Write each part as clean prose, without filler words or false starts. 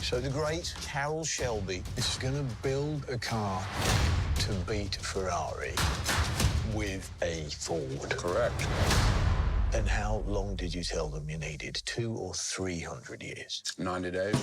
So the great Carroll Shelby is going to build a car to beat Ferrari with a Ford. Correct. And how long did you tell them you needed? 200 or 300 years? 90 days.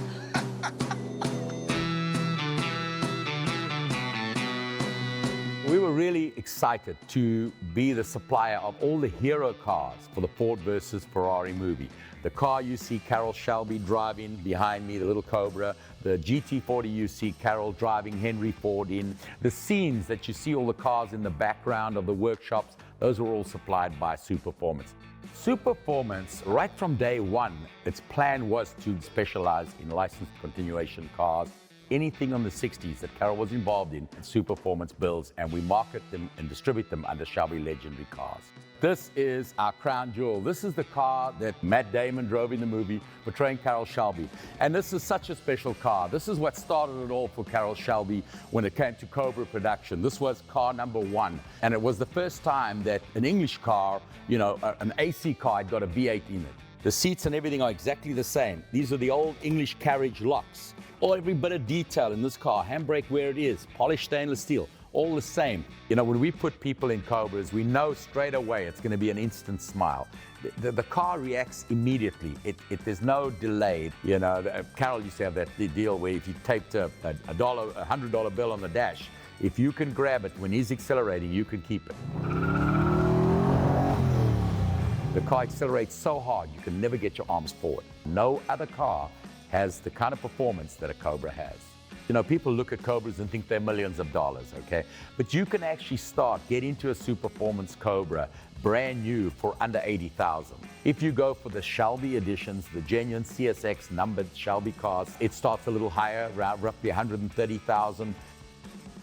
We were really excited to be the supplier of all the hero cars for the Ford vs Ferrari movie. The car you see Carroll Shelby driving behind me, the little Cobra, the GT40 you see Carroll driving Henry Ford in, the scenes that you see all the cars in the background of the workshops, those were all supplied by Superformance. Superformance, right from day one, its plan was to specialize in licensed continuation cars. Anything on the 60s that Carroll was involved in, Superformance builds, and we market them and distribute them under Shelby Legendary Cars. This is our crown jewel. This is the car that Matt Damon drove in the movie portraying Carroll Shelby. And this is such a special car. This is what started it all for Carroll Shelby when it came to Cobra production. This was car number one. And it was the first time that an English car, you know, an AC car had got a V8 in it. The seats and everything are exactly the same. These are the old English carriage locks. Every bit of detail in this car, handbrake where it is, polished stainless steel, all the same. You know, when we put people in Cobras, we know straight away it's going to be an instant smile. The car reacts immediately. There's no delay. You know, Carroll used to have that deal where if you taped a $100 bill on the dash, if you can grab it when he's accelerating, you can keep it. The car accelerates so hard, you can never get your arms forward. No other car has the kind of performance that a Cobra has. You know, people look at Cobras and think they're millions of dollars, okay? But you can actually get into a Superformance Cobra brand new for under 80,000. If you go for the Shelby editions, the genuine CSX numbered Shelby cars, it starts a little higher, around roughly 130,000.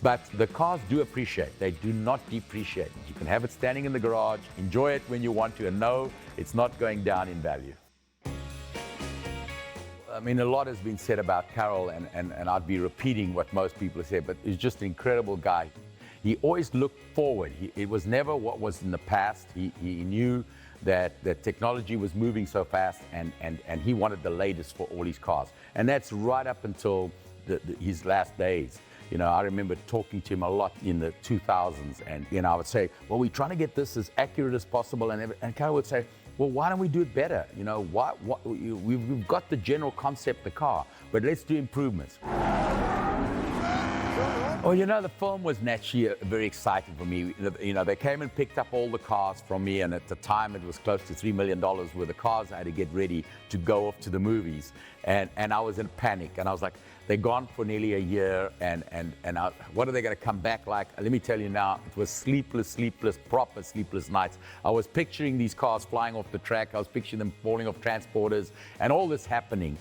But the cars do appreciate, they do not depreciate. You can have it standing in the garage, enjoy it when you want to, and know it's not going down in value. I mean, a lot has been said about Carroll, and I'd be repeating what most people say, but he's just an incredible guy. He always looked forward. It was never what was in the past. He knew that technology was moving so fast, and he wanted the latest for all his cars. And that's right up until his last days. You know, I remember talking to him a lot in the 2000s, and you know, I would say, well, we're trying to get this as accurate as possible, and Carroll would say, well, why don't we do it better? You know, we've got the general concept, the car, but let's do improvements. Well, you know, the film was naturally very exciting for me. You know, they came and picked up all the cars from me, and at the time it was close to $3 million worth of cars I had to get ready to go off to the movies. And I was in panic, and I was like, they're gone for nearly a year, and what are they going to come back like? Let me tell you now, it was sleepless, proper sleepless nights. I was picturing these cars flying off the track. I was picturing them falling off transporters and all this happening.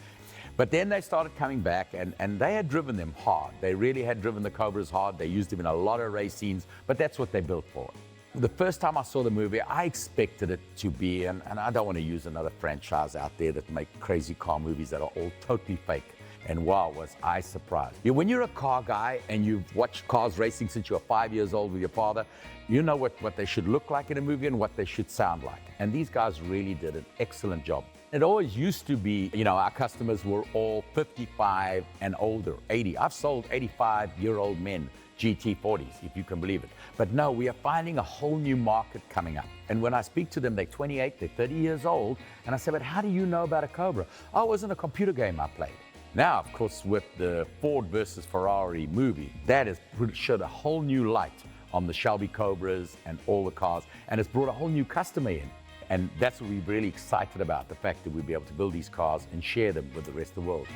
But then they started coming back, and they had driven them hard. They really had driven the Cobras hard. They used them in a lot of race scenes, but that's what they built for. The first time I saw the movie, I expected it to be, and I don't want to use another franchise out there that make crazy car movies that are all totally fake. And wow, was I surprised. When you're a car guy and you've watched cars racing since you were 5 years old with your father, you know what they should look like in a movie and what they should sound like. And these guys really did an excellent job. It always used to be, you know, our customers were all 55 and older, 80. I've sold 85-year-old men GT40s, if you can believe it. But no, we are finding a whole new market coming up. And when I speak to them, they're 28, they're 30 years old. And I say, but how do you know about a Cobra? Oh, it wasn't a computer game I played. Now, of course, with the Ford vs Ferrari movie, that has shed a whole new light on the Shelby Cobras and all the cars, and it's brought a whole new customer in. And that's what we're really excited about, the fact that we'll be able to build these cars and share them with the rest of the world.